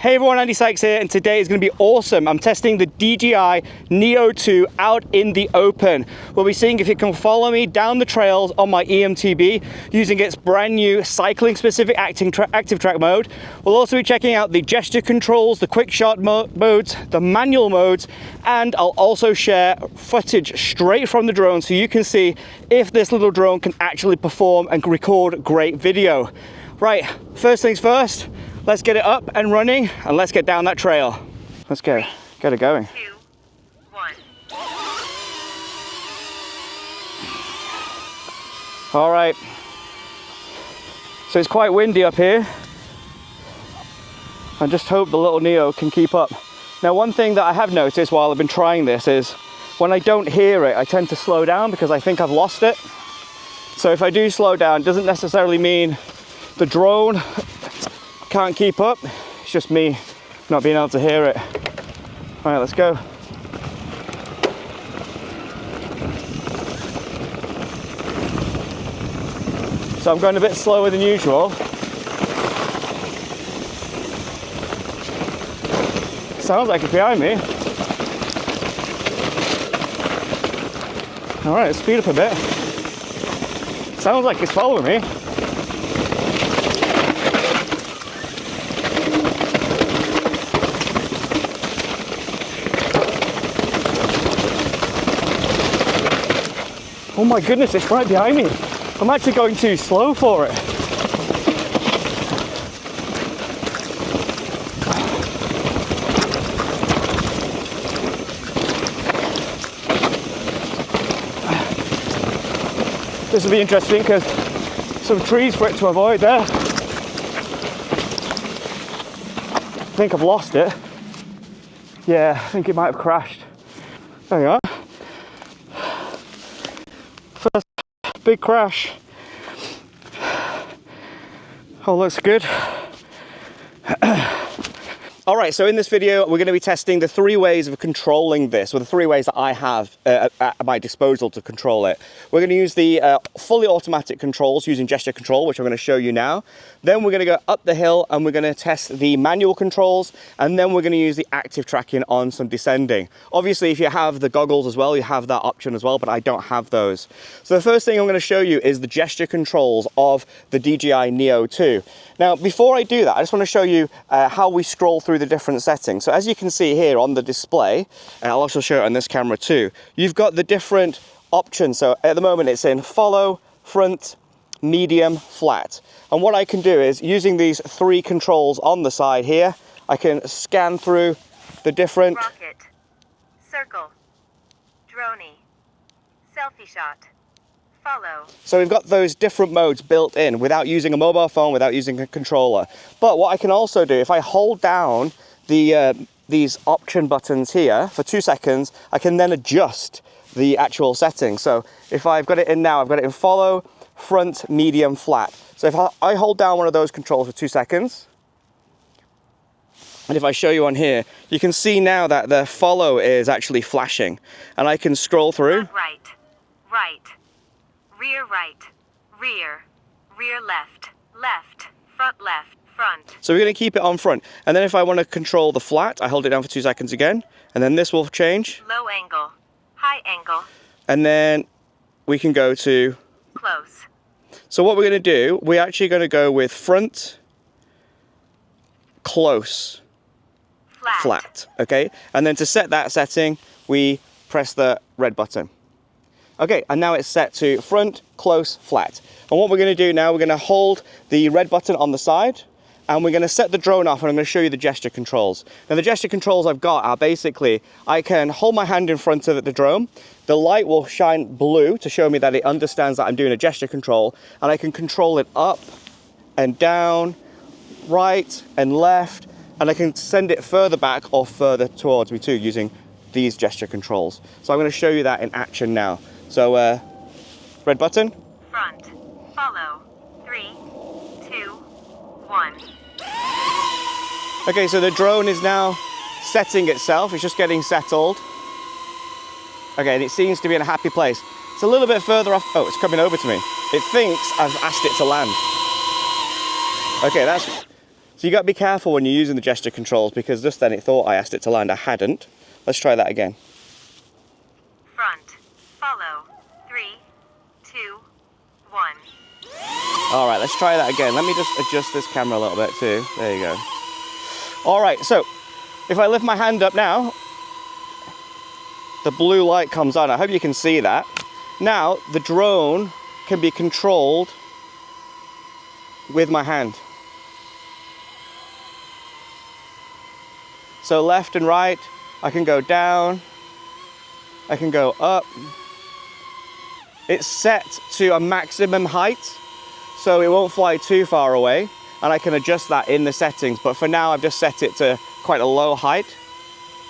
Hey everyone, Andy Sykes here, and today is going to be awesome. I'm testing the DJI Neo 2 out in the open. We'll be seeing if it can follow me down the trails on my EMTB using its brand new cycling-specific active track mode. We'll also be checking out the gesture controls, the QuickShot modes, the manual modes, and I'll also share footage straight from the drone so you can see if this little drone can actually perform and record great video. Right, first things first. Let's get it up and running, and let's get down that trail. Let's go. Get it going. 2, 1. All right. So it's quite windy up here. I just hope the little Neo can keep up. Now, one thing that I have noticed while I've been trying this is when I don't hear it, I tend to slow down because I think I've lost it. So if I do slow down, it doesn't necessarily mean the drone can't keep up, it's just me not being able to hear it. All right, let's go. So I'm going a bit slower than usual. Sounds like it's behind me. All right, let's speed up a bit. Sounds like it's following me. Oh my goodness, it's right behind me. I'm actually going too slow for it. This will be interesting because some trees for it to avoid there. I think I've lost it. Yeah, I think it might have crashed. There you are. First big crash. Oh, looks good. All right, so in this video, we're going to be testing the 3 ways of controlling this, or the 3 ways that I have at my disposal to control it. We're going to use the fully automatic controls using gesture control, which I'm going to show you now. Then we're going to go up the hill and we're going to test the manual controls, and then we're going to use the active tracking on some descending. Obviously, if you have the goggles as well, you have that option as well, but I don't have those. So the first thing I'm going to show you is the gesture controls of the DJI Neo 2. Now, before I do that, I just want to show you how we scroll through the different settings. So as you can see here on the display, and I'll also show it on this camera too, you've got the different options. So at the moment it's in follow, front, medium, flat. And what I can do is, using these 3 controls on the side here, I can scan through the different... Rocket, circle, droney, selfie shot, follow. So we've got those different modes built in without using a mobile phone, without using a controller. But what I can also do, if I hold down these option buttons here for 2 seconds, I can then adjust the actual settings. So if I've got it in now, I've got it in follow, front, medium, flat. So if I hold down one of those controls for 2 seconds, and if I show you on here, you can see now that the follow is actually flashing, and I can scroll through. Right, right, rear right, rear, rear left, left, front left, front. So we're going to keep it on front. And then if I want to control the flat, I hold it down for 2 seconds again, and then this will change. Low angle, high angle. And then we can go to close. So what we're going to do, we're actually going to go with front, close, flat, okay? And then to set that setting, we press the red button. Okay, and now it's set to front, close, flat. And what we're going to do now, we're going to hold the red button on the side, and we're going to set the drone off, and I'm going to show you the gesture controls. Now the gesture controls I've got are basically, I can hold my hand in front of the drone, the light will shine blue to show me that it understands that I'm doing a gesture control, and I can control it up and down, right and left, and I can send it further back or further towards me too using these gesture controls. So I'm going to show you that in action now. So red button. Front, follow, 3, 2, 1. Okay, so the drone is now setting itself. It's just getting settled. Okay, and it seems to be in a happy place. It's a little bit further off. Oh, it's coming over to me. It thinks I've asked it to land. Okay, So you got to be careful when you're using the gesture controls, because just then it thought I asked it to land. I hadn't. Let's try that again. Front. Follow. 3, 2, 1. All right, let's try that again. Let me just adjust this camera a little bit too. There you go. All right, so if I lift my hand up now, the blue light comes on. I hope you can see that. Now, the drone can be controlled with my hand. So left and right, I can go down, I can go up. It's set to a maximum height, so it won't fly too far away, and I can adjust that in the settings, but for now I've just set it to quite a low height.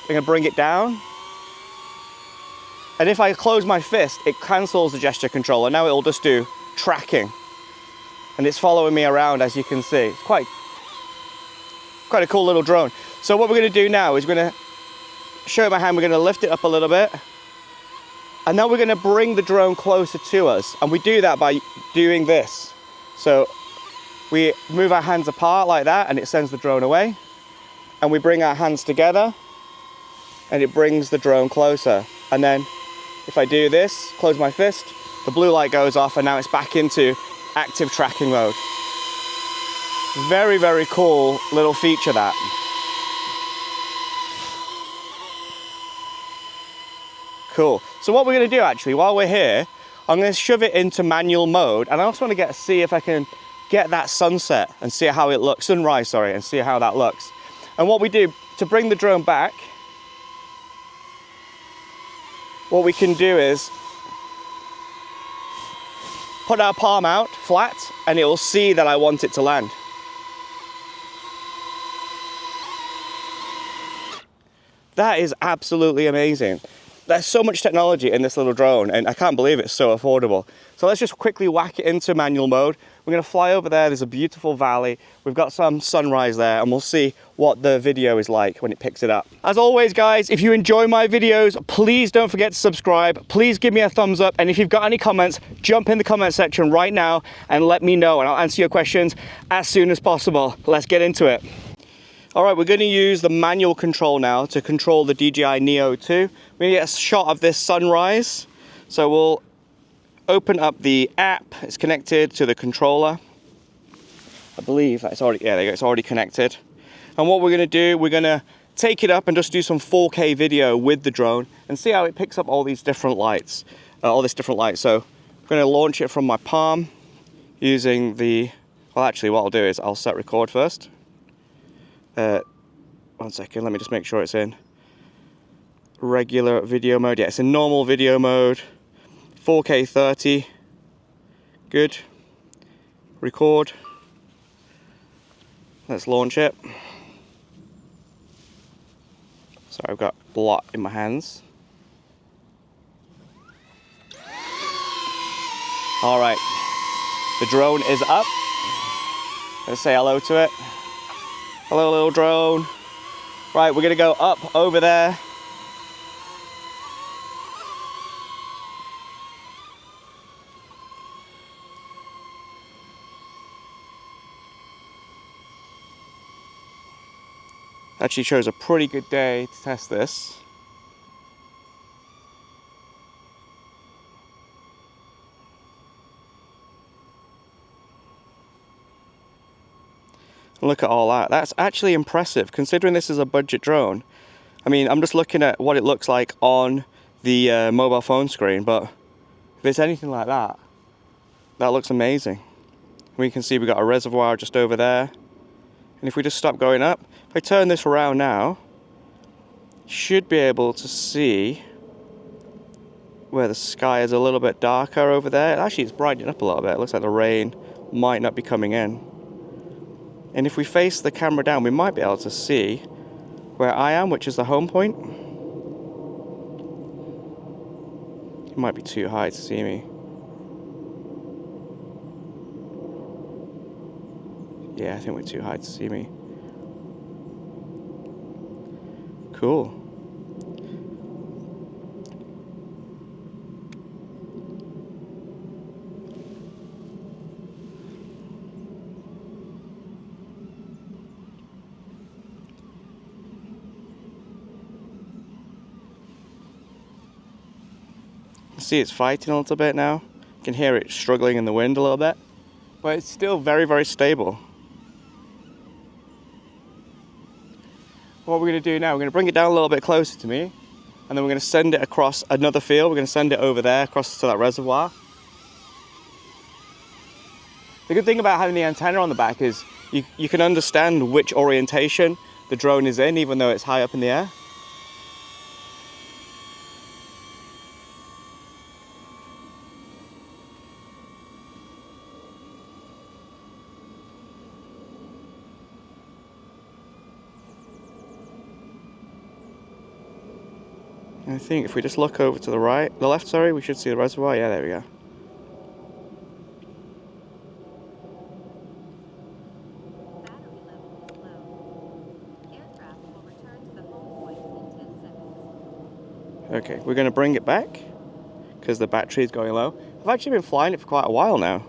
I'm gonna bring it down. And if I close my fist, it cancels the gesture controller. Now it'll just do tracking. And it's following me around, as you can see. It's quite a cool little drone. So what we're gonna do now is we're gonna show my hand, we're gonna lift it up a little bit. And now we're gonna bring the drone closer to us. And we do that by doing this. So we move our hands apart like that, and it sends the drone away. And we bring our hands together, and it brings the drone closer. And then if I do this, close my fist, the blue light goes off, and now it's back into active tracking mode. Very, very cool little feature, that. Cool. So what we're going to do actually, while we're here, I'm going to shove it into manual mode, and I also want to see if I can get that sunset and see how it looks, sunrise, sorry, and see how that looks. And what we do to bring the drone back, what we can do is put our palm out flat, and it will see that I want it to land. That is absolutely amazing. There's so much technology in this little drone, and I can't believe it's so affordable. So let's just quickly whack it into manual mode. We're gonna fly over there. There's a beautiful valley. We've got some sunrise there, and we'll see what the video is like when it picks it up. As always, guys, if you enjoy my videos, please don't forget to subscribe. Please give me a thumbs up. And if you've got any comments, jump in the comment section right now and let me know, and I'll answer your questions as soon as possible. Let's get into it. All right, we're going to use the manual control now to control the DJI Neo 2. We're going to get a shot of this sunrise. So we'll open up the app. It's connected to the controller. I believe that's already, yeah, there you go, it's already connected. And what we're going to do, we're going to take it up and just do some 4K video with the drone and see how it picks up all these different lights, So I'm going to launch it from my palm using the, well, actually what I'll do is I'll set record first. 1 second, let me just make sure it's in regular video mode. Yeah, it's in normal video mode, 4K 30. Good. Record. Let's launch it. So I've got a lot in my hands. All right, the drone is up. Let's say hello to it. Hello, little drone. Right, we're gonna go up over there. Actually shows a pretty good day to test this. Look at all that. That's actually impressive considering this is a budget drone. I mean, I'm just looking at what it looks like on the mobile phone screen, but if it's anything like that, that looks amazing. We can see we've got a reservoir just over there. And if we just stop going up, if I turn this around now, you should be able to see where the sky is a little bit darker over there. Actually, it's brightening up a little bit. It looks like the rain might not be coming in. And if we face the camera down, we might be able to see where I am, which is the home point. It might be too high to see me. Yeah, I think we're too high to see me. Cool. See, it's fighting a little bit now. You can hear it struggling in the wind a little bit, but it's still very, very stable. What we're going to do now, we're going to bring it down a little bit closer to me, and then we're going to send it across another field. We're going to send it over there, across to that reservoir. The good thing about having the antenna on the back is you can understand which orientation the drone is in, even though it's high up in the air. I think if we just look over to the left, sorry, we should see the reservoir. Yeah, there we go. Battery level is low. Aircraft will return to the home point in 10 seconds. Okay, we're going to bring it back because the battery is going low. I've actually been flying it for quite a while now.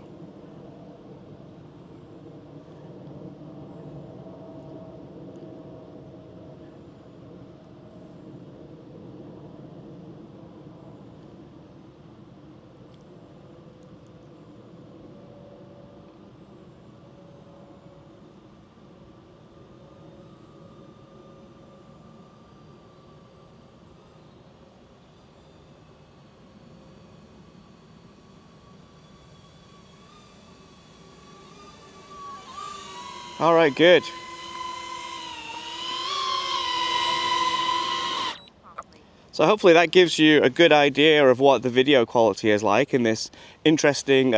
All right, good. So hopefully that gives you a good idea of what the video quality is like in this interesting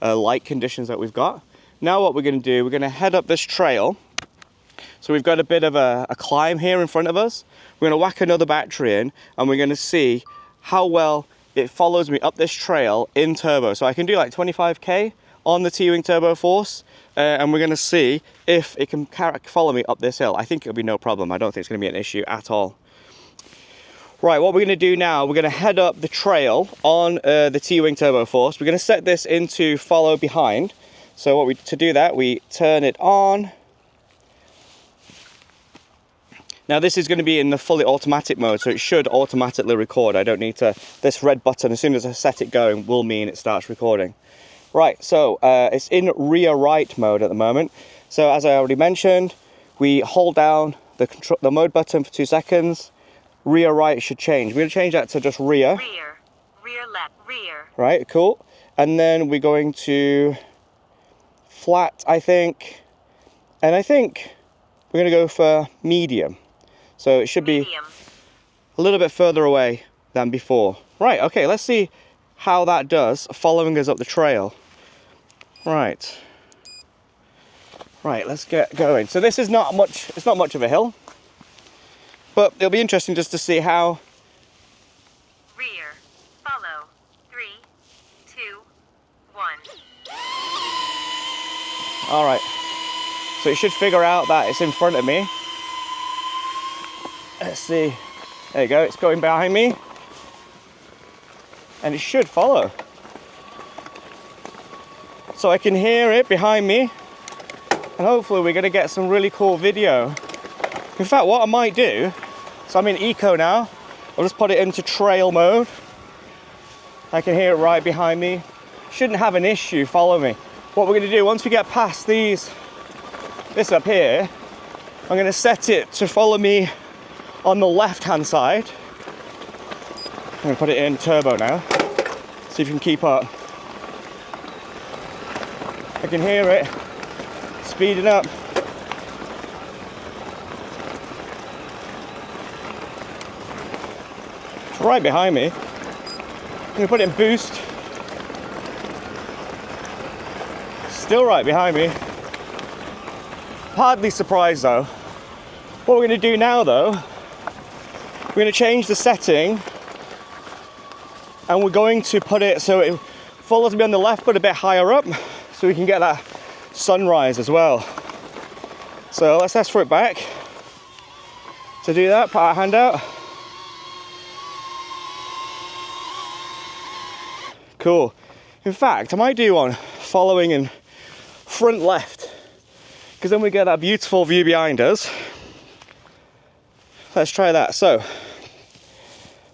light conditions that we've got. Now what we're going to do, we're going to head up this trail. So we've got a bit of a climb here in front of us. We're going to whack another battery in, and we're going to see how well it follows me up this trail in turbo. So I can do like 25k on the T-Wing Turbo Force, and we're going to see if it can follow me up this hill. I think it'll be no problem. I don't think it's going to be an issue at all. Right, what we're going to do now, we're going to head up the trail on the T-Wing Turbo Force. We're going to set this into follow behind. So to do that, we turn it on. Now this is going to be in the fully automatic mode, so it should automatically record. I don't need to, this red button, as soon as I set it going, will mean it starts recording. Right, so it's in rear right mode at the moment. So as I already mentioned, we hold down the mode button for 2 seconds. Rear right should change. We're going to change that to just rear. Rear left, rear. Right, cool. And then we're going to flat, I think. And I think we're going to go for medium. So it should be a little bit further away than before. Right, okay, let's see how that does following us up the trail. Right. Right, let's get going. So this is not much, it's not much of a hill, but it'll be interesting just to see how. Rear, follow, 3, 2, 1. All right, so it should figure out that it's in front of me. Let's see, there you go, it's going behind me. And it should follow. So I can hear it behind me. And hopefully we're gonna get some really cool video. In fact, what I might do, so I'm in eco now, I'll just put it into trail mode. I can hear it right behind me. Shouldn't have an issue following me. What we're gonna do, once we get past this up here, I'm gonna set it to follow me on the left-hand side. I'm gonna put it in turbo now. See if you can keep up. I can hear it speeding up. It's right behind me. I'm gonna put it in boost. Still right behind me. Hardly surprised though. What we're gonna do now though, we're gonna change the setting, and we're going to put it so it follows me on the left but a bit higher up, so we can get that sunrise as well. So let's ask for it back. To do that, put our hand out. Cool. In fact, I might do one following in front left, because then we get that beautiful view behind us. Let's try that. So,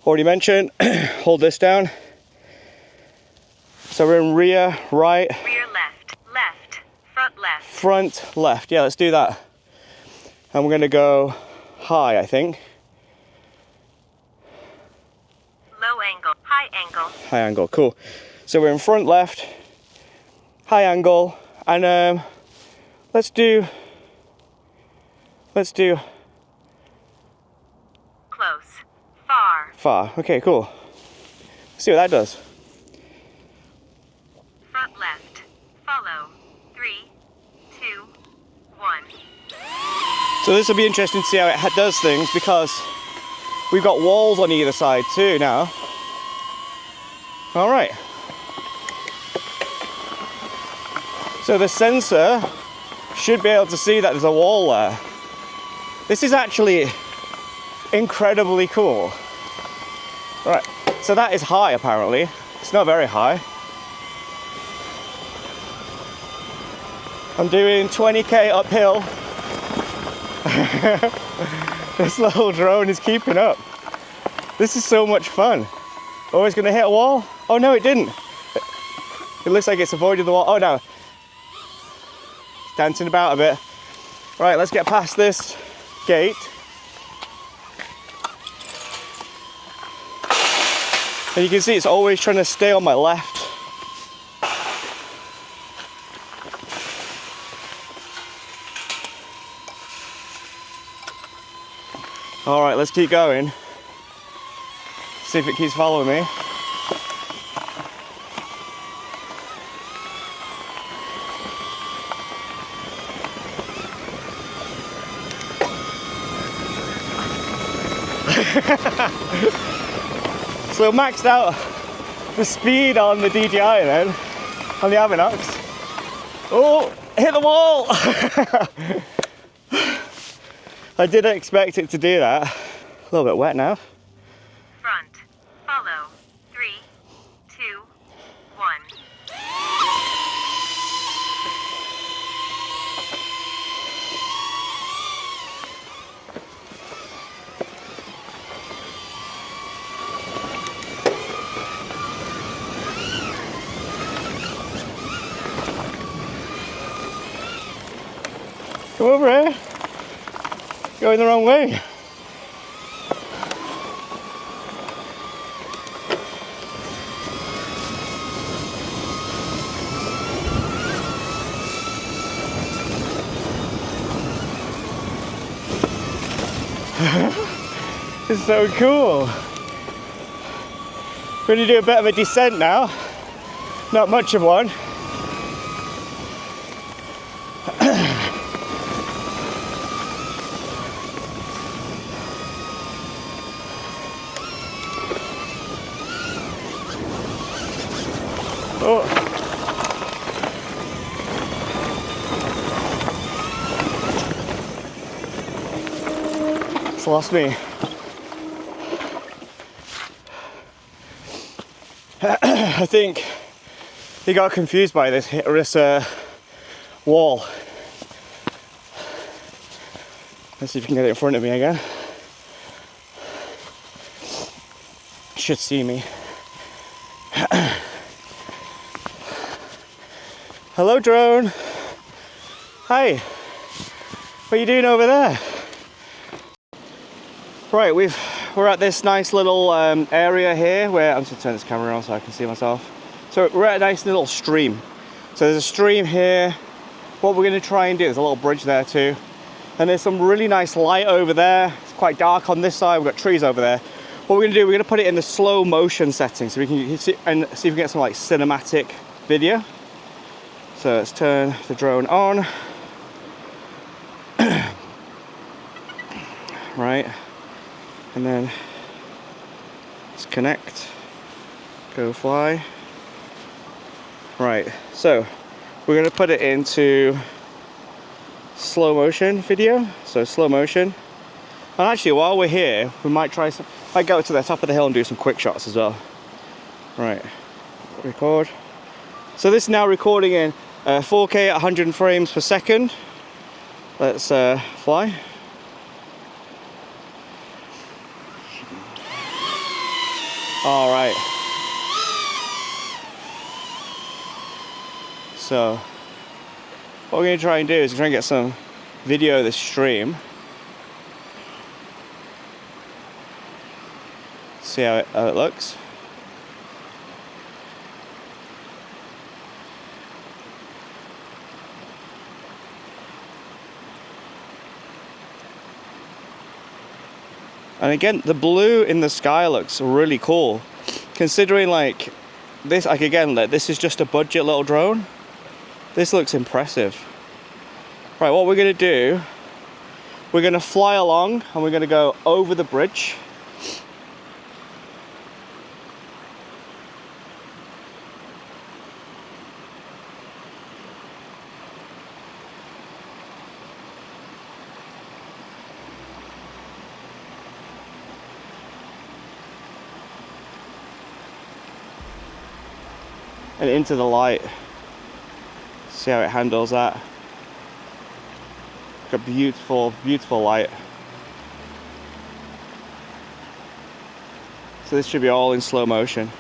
already mentioned, hold this down, So we're in rear, right. Rear left, left, front left. Front left. Yeah, let's do that. And we're gonna go high, I think. Low angle, high angle. High angle, cool. So we're in front left, high angle, and let's do Close, far. far. Okay, cool. Let's see what that does. Front left, follow. 3, 2, 1. So this will be interesting to see how it does things, because we've got walls on either side too now. All right. So the sensor should be able to see that there's a wall there. This is actually incredibly cool. Right, so that is high apparently. It's not very high. I'm doing 20k uphill. This little drone is keeping up. This is so much fun. Always gonna hit a wall? Oh no, it didn't. It looks like it's avoided the wall. Oh no. It's dancing about a bit. Right, let's get past this gate. And you can see it's always trying to stay on my left. All right, let's keep going. See if it keeps following me. So maxed out the speed on the DJI then, on the Avoidance. Oh, hit the wall! I didn't expect it to do that. A little bit wet now. Front, follow. 3, 2, 1. Come over here. Going the wrong way. It's so cool. We're going to do a bit of a descent now. Not much of one. Oh. It's lost me. I think he got confused by this wall. Let's see if you can get it in front of me again. Should see me. Hello, drone. Hi. What are you doing over there? Right, we're at this nice little area here where I'm just gonna turn this camera on so I can see myself. So we're at a nice little stream. So there's a stream here. What we're gonna try and do, there's a little bridge there too. And there's some really nice light over there. It's quite dark on this side. We've got trees over there. What we're gonna do, we're gonna put it in the slow motion setting so we can see, and see if we can get some like cinematic video. So let's turn the drone on. Right. And then let's connect, go fly. Right, so we're gonna put it into slow motion video. So slow motion. And actually while we're here, we might try some, might go to the top of the hill and do some quick shots as well. Right, record. So this is now recording in 4K at 100 frames per second. Let's fly. All right. So what we're going to try and do is try and get some video of this stream. See how it looks. And again, the blue in the sky looks really cool. Considering like this, like again, like, this is just a budget little drone. This looks impressive. Right, what we're gonna do, we're gonna fly along and we're gonna go over the bridge. And into the light. See how it handles that. Got beautiful, beautiful light. So this should be all in slow motion.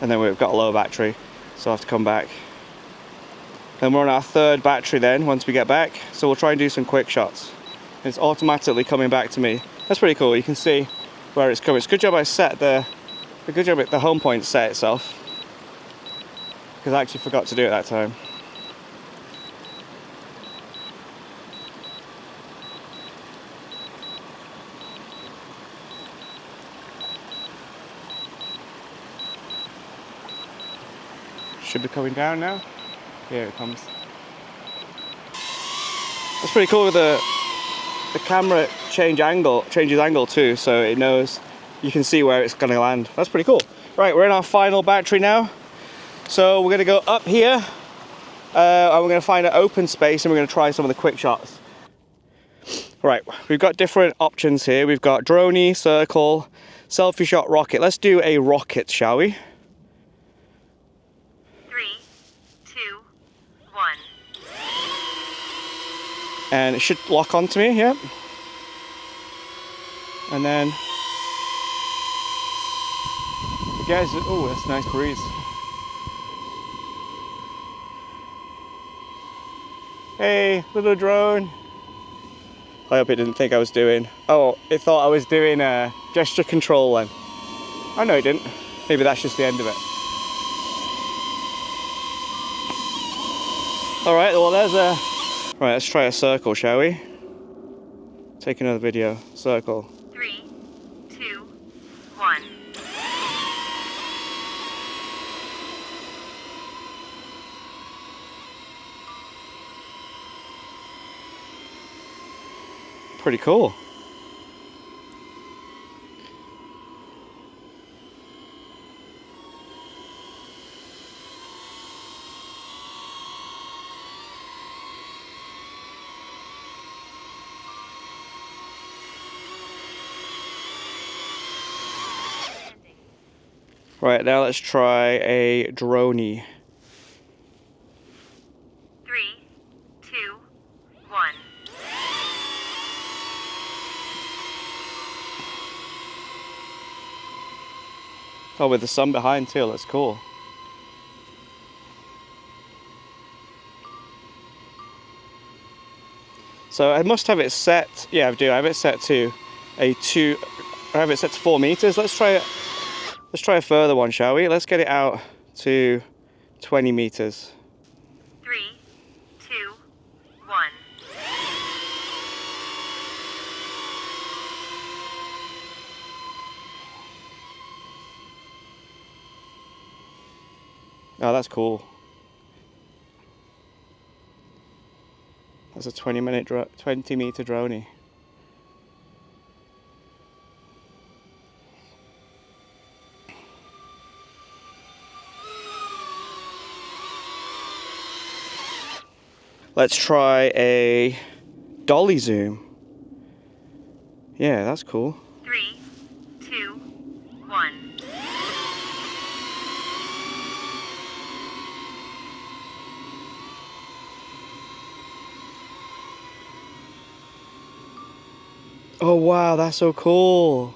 And then we've got a low battery, so I'll have to come back. Then we're on our third battery then, once we get back. So we'll try and do some quick shots. It's automatically coming back to me. That's pretty cool, you can see where it's coming. It's a good job I set the home point set itself. Because I actually forgot to do it that time. Should be coming down now. Here it comes. That's pretty cool. The camera changes angle too, so it knows, you can see where it's gonna land. That's pretty cool. Right, we're in our final battery now. So we're gonna go up here, and we're gonna find an open space and we're gonna try some of the quick shots. Right, we've got different options here. We've got droney, circle, selfie shot, rocket. Let's do a rocket, shall we? 3, 2, 1. And it should lock onto me, yeah. And then, guys, oh, that's a nice breeze. Hey, little drone. I hope it didn't think I was doing, oh, it thought I was doing a gesture control then. Oh no, it didn't. Maybe that's just the end of it. All right, well there's a, right, let's try a circle, shall we? Take another video, circle. 3, 2, 1. Pretty cool. Right, now let's try a droney. 3, 2, 1. Oh, with the sun behind too, that's cool. So I must have it set, yeah I do, I have it set to I have it set to 4 meters. Let's try a further one, shall we? Let's get it out to 20 meters. 3, 2, 1. Oh, that's cool. That's a 20 meter droney. Let's try a dolly zoom. Yeah, that's cool. 3, 2, 1. Oh wow, that's so cool.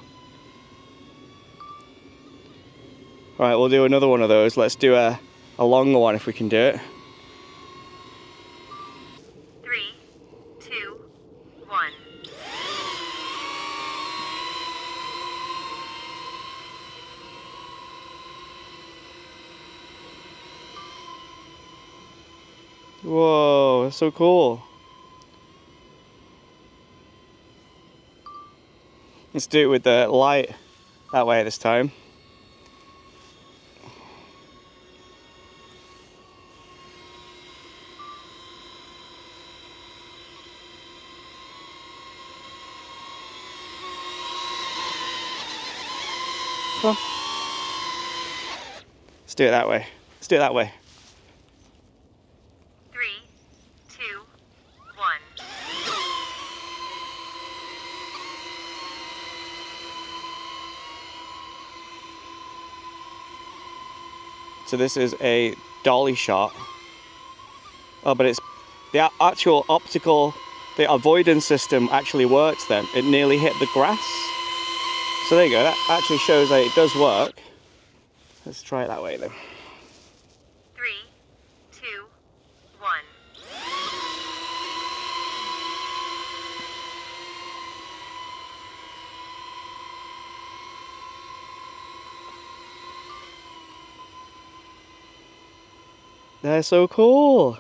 Right, we'll do another one of those. Let's do a longer one if we can do it. 3, 2, 1. Whoa, that's so cool. Let's do it with the light that way this time. Come on. Let's do it that way. Let's do it that way. 3, 2, 1. So this is a dolly shot. Oh, but it's the actual optical, the avoidance system actually works then. It nearly hit the grass. So there you go, that actually shows that it does work. Let's try it that way then. 3, 2, 1. They're so cool.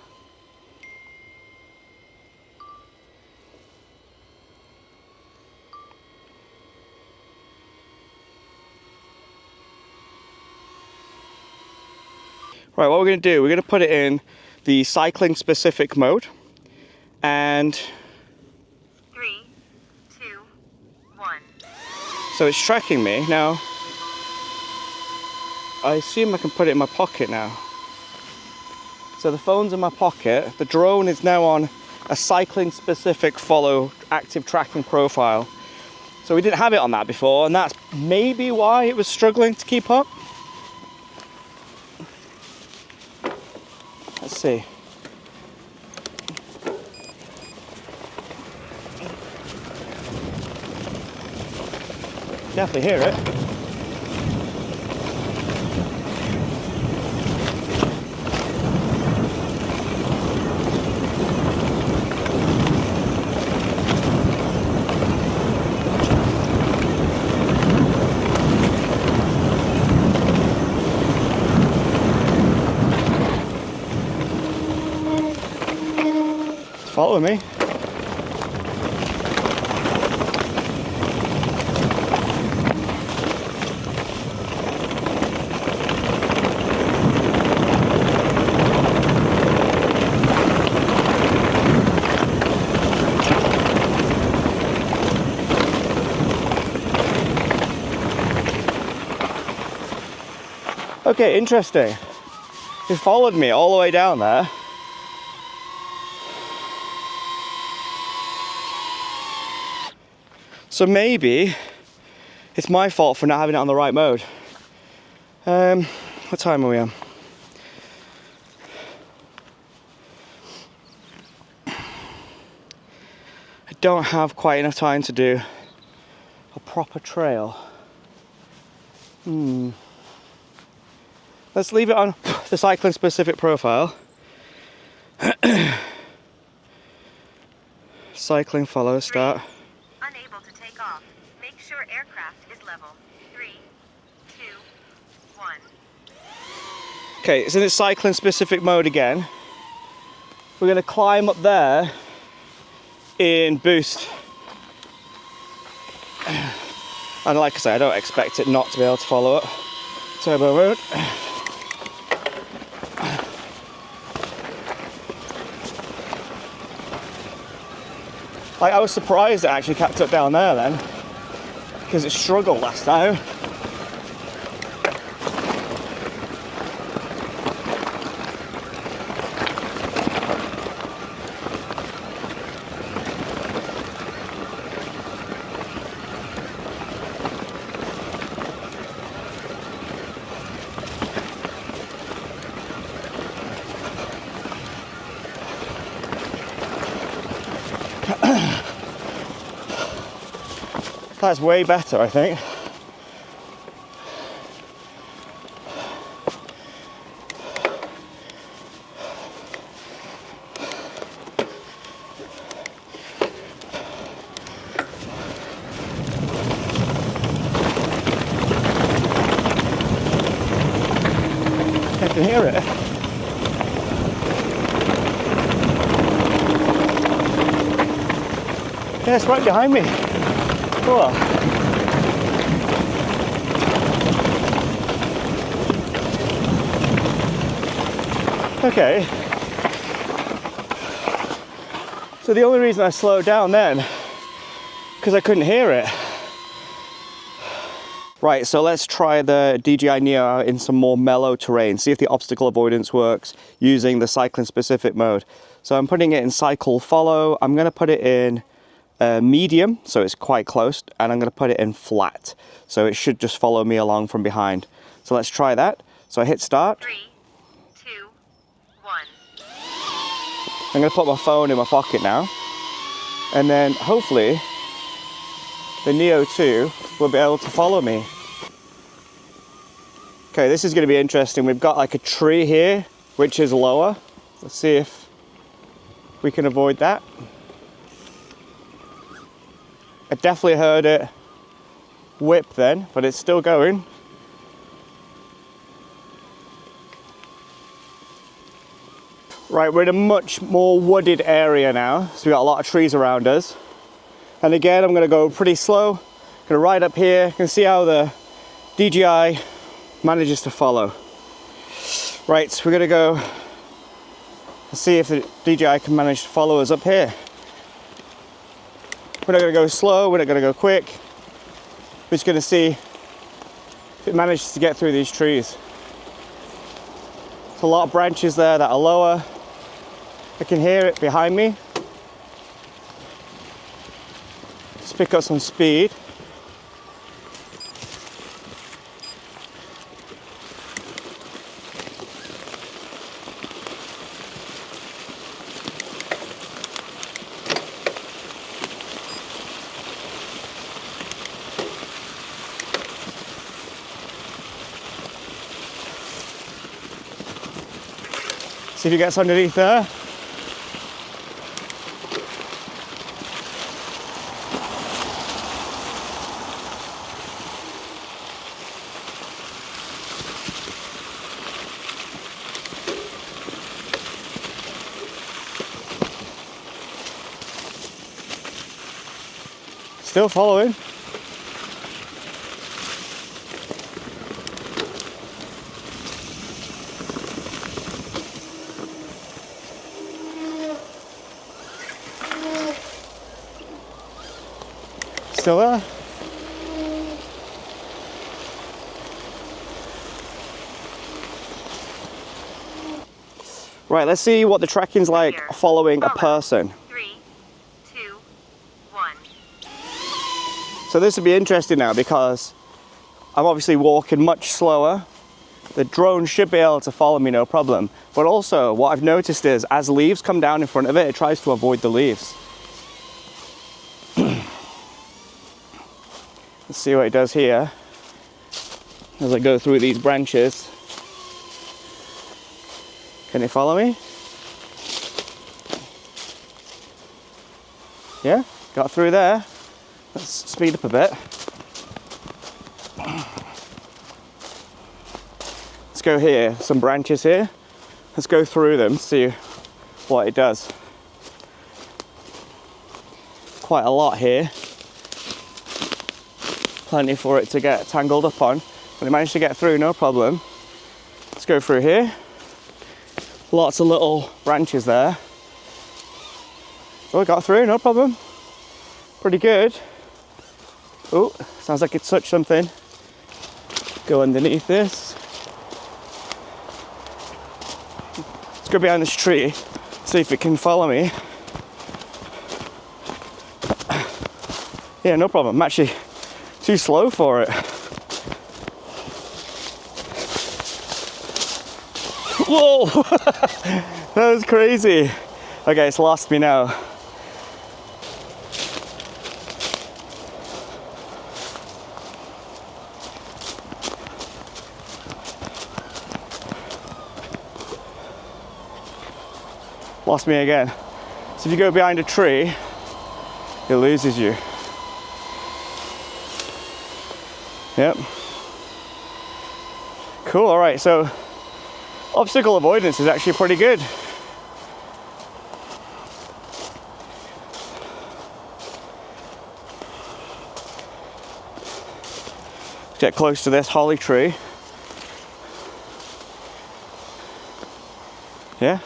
Right, what we're going to do, we're going to put it in the cycling specific mode. And 3, 2, 1. so it's tracking me. Now, I assume I can put it in my pocket now. So the phone's in my pocket. The drone is now on a cycling specific follow active tracking profile. So we didn't have it on that before, and that's maybe why it was struggling to keep up. Let's see. Definitely hear it. Follow me. Okay, interesting. He followed me all the way down there. So maybe it's my fault for not having it on the right mode. What time are we on? I don't have quite enough time to do a proper trail. Let's leave it on the cycling-specific profile. Cycling follow, start. Unable to take off. Make sure aircraft is level. 3, 2, 1. Okay, it's in its cycling-specific mode again. We're going to climb up there in boost. And like I say, I don't expect it not to be able to follow up. Turbo mode. Like, I was surprised it actually kept up down there then, because it struggled last time. That's way better, I think. I can hear it. Yeah, it's right behind me. Cool. Okay. So the only reason I slowed down then, because I couldn't hear it. Right, so let's try the DJI Neo in some more mellow terrain, see if the obstacle avoidance works using the cycling specific mode. So I'm putting it in cycle follow. I'm going to put it in medium, so it's quite close, and I'm going to put it in flat, so it should just follow me along from behind. So let's try that. So I hit start. 3, 2, 1. I'm going to put my phone in my pocket now, and then hopefully the Neo 2 will be able to follow me. Okay, this is going to be interesting. We've got like a tree here, which is lower. Let's see if we can avoid that. I definitely heard it whip then, but it's still going. Right, we're in a much more wooded area now, so we've got a lot of trees around us. And again, I'm gonna go pretty slow. I'm gonna ride up here. You can see how the DJI manages to follow. Right, so we're gonna go and see if the DJI can manage to follow us up here. We're not gonna go slow, we're not gonna go quick. We're just gonna see if it manages to get through these trees. There's a lot of branches there that are lower. I can hear it behind me. Just pick up some speed. See if he gets underneath there. Still following. Still there. Right, let's see what the tracking's like following a person. 3, 2, 1. So this will be interesting now because I'm obviously walking much slower the drone should be able to follow me no problem. But also what I've noticed is as leaves come down in front of it, it tries to avoid the leaves. Let's see what it does here as I go through these branches. Can it follow me? Yeah, got through there. Let's speed up a bit. Let's go here, some branches here. Let's go through them, see what it does. Quite a lot here. Plenty for it to get tangled up on, but it managed to get through no problem. Let's go through here. Lots of little branches there. Oh, it got through, no problem. Pretty good. Oh, sounds like it touched something. Go underneath this. Let's go behind this tree, see if it can follow me. Yeah, no problem. I'm actually too slow for it. Whoa! That was crazy. Okay, it's lost me now. Lost me again. So if you go behind a tree, it loses you. Yep. Cool, all right, so obstacle avoidance is actually pretty good. Get close to this holly tree. Yeah.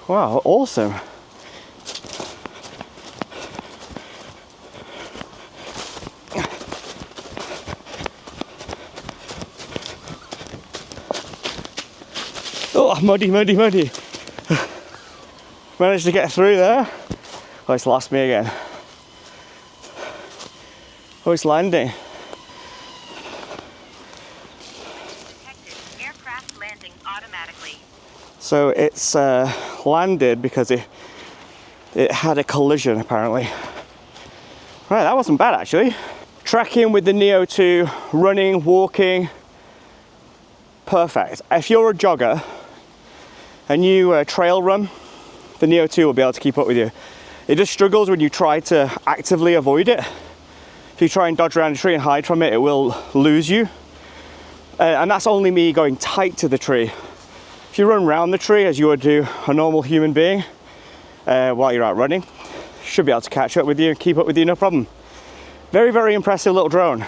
Wow, awesome. Oh, muddy, muddy, muddy. Managed to get through there. Oh, it's lost me again. Oh, it's landing. Detected. Aircraft landing automatically. So it's landed because it had a collision apparently. Right, that wasn't bad actually. Tracking with the Neo 2, running, walking, perfect. If you're a jogger and you trail run, the Neo 2 will be able to keep up with you. It just struggles when you try to actively avoid it. If you try and dodge around a tree and hide from it, it will lose you. And that's only me going tight to the tree. If you run around the tree as you would do a normal human being while you're out running, you should be able to catch up with you and keep up with you no problem. Very, very impressive little drone.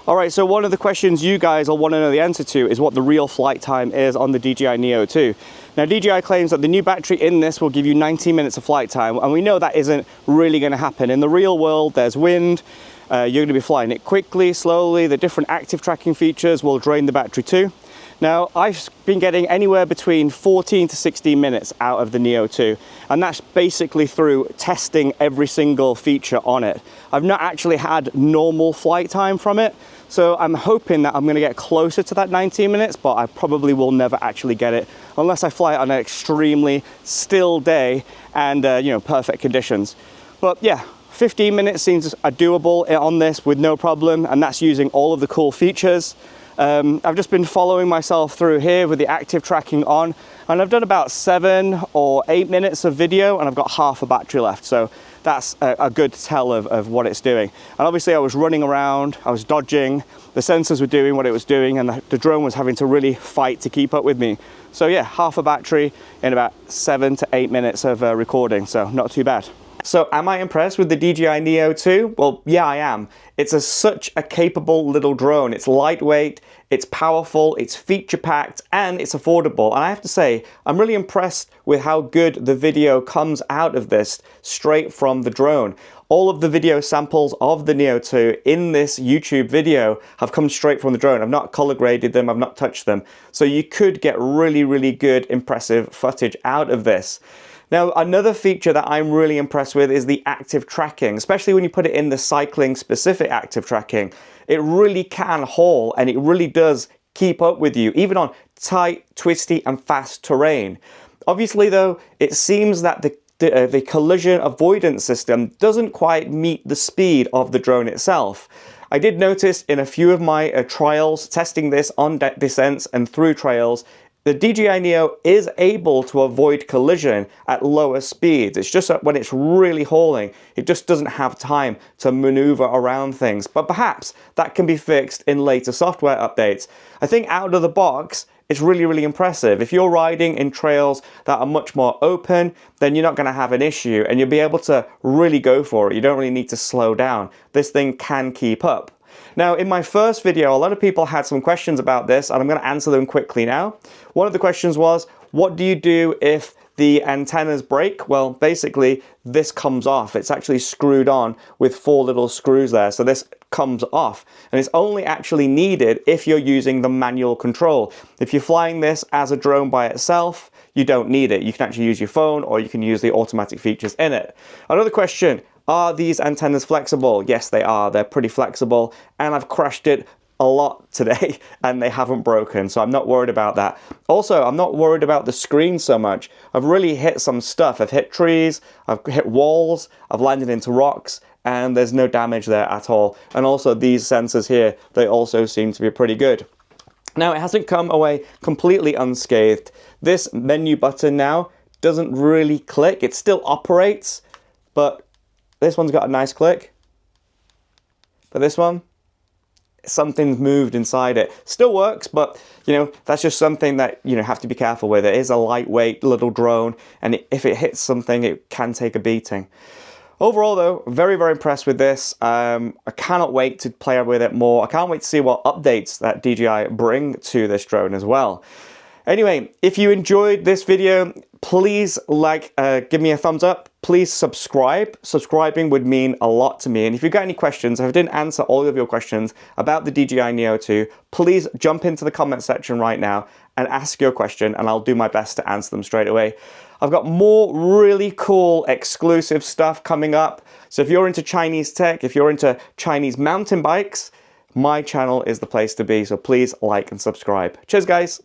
All right, so one of the questions you guys will want to know the answer to is what the real flight time is on the DJI Neo 2. Now, DJI claims that the new battery in this will give you 90 minutes of flight time, and we know that isn't really going to happen. In the real world, there's wind, you're going to be flying it quickly, slowly, the different active tracking features will drain the battery too. Now, I've been getting anywhere between 14 to 16 minutes out of the Neo 2, and that's basically through testing every single feature on it. I've not actually had normal flight time from it, so I'm hoping that I'm going to get closer to that 19 minutes, but I probably will never actually get it unless I fly it on an extremely still day and perfect conditions. But yeah, 15 minutes seems doable on this with no problem, and that's using all of the cool features. I've just been following myself through here with the active tracking on, and I've done about 7 or 8 minutes of video and I've got half a battery left, so that's a good tell of what it's doing. And obviously I was running around, I was dodging, the sensors were doing what it was doing, and the drone was having to really fight to keep up with me. So yeah, half a battery in about 7 to 8 minutes of recording, so not too bad. So am I impressed with the DJI Neo 2? Well, yeah, I am. It's such a capable little drone. It's lightweight, it's powerful, it's feature-packed, and it's affordable. And I have to say, I'm really impressed with how good the video comes out of this straight from the drone. All of the video samples of the Neo 2 in this YouTube video have come straight from the drone. I've not color graded them, I've not touched them. So you could get really, really good, impressive footage out of this. Now, another feature that I'm really impressed with is the active tracking, especially when you put it in the cycling-specific active tracking. It really can haul, and it really does keep up with you, even on tight, twisty, and fast terrain. Obviously, though, it seems that the collision avoidance system doesn't quite meet the speed of the drone itself. I did notice in a few of my trials, testing this on descents and through trails, the DJI Neo is able to avoid collision at lower speeds. It's just that when it's really hauling, it just doesn't have time to maneuver around things. But perhaps that can be fixed in later software updates. I think out of the box, it's really, really impressive. If you're riding in trails that are much more open, then you're not going to have an issue and you'll be able to really go for it. You don't really need to slow down. This thing can keep up. Now, in my first video, a lot of people had some questions about this, and I'm going to answer them quickly now. One of the questions was, what do you do if the antennas break? Well, basically, this comes off. It's actually screwed on with 4 little screws there, so this comes off. And it's only actually needed if you're using the manual control. If you're flying this as a drone by itself, you don't need it. You can actually use your phone, or you can use the automatic features in it. Another question, are these antennas flexible? Yes, they are. They're pretty flexible, and I've crashed it a lot today and they haven't broken, so I'm not worried about that. Also, I'm not worried about the screen so much. I've really hit some stuff. I've hit trees, I've hit walls, I've landed into rocks, and there's no damage there at all. And also these sensors here, they also seem to be pretty good. Now, it hasn't come away completely unscathed. This menu button now doesn't really click. It still operates, but this one's got a nice click. But this one, something's moved inside it. Still works, but you know, that's just something that you have to be careful with. It is a lightweight little drone, and if it hits something, it can take a beating. Overall though, very, very impressed with this. I cannot wait to play with it more. I can't wait to see what updates that DJI bring to this drone as well. Anyway, if you enjoyed this video, please give me a thumbs up. Please subscribe. Subscribing would mean a lot to me. And if you've got any questions, if I didn't answer all of your questions about the DJI Neo 2, please jump into the comment section right now and ask your question, and I'll do my best to answer them straight away. I've got more really cool exclusive stuff coming up. So if you're into Chinese tech, if you're into Chinese mountain bikes, my channel is the place to be. So please like and subscribe. Cheers, guys.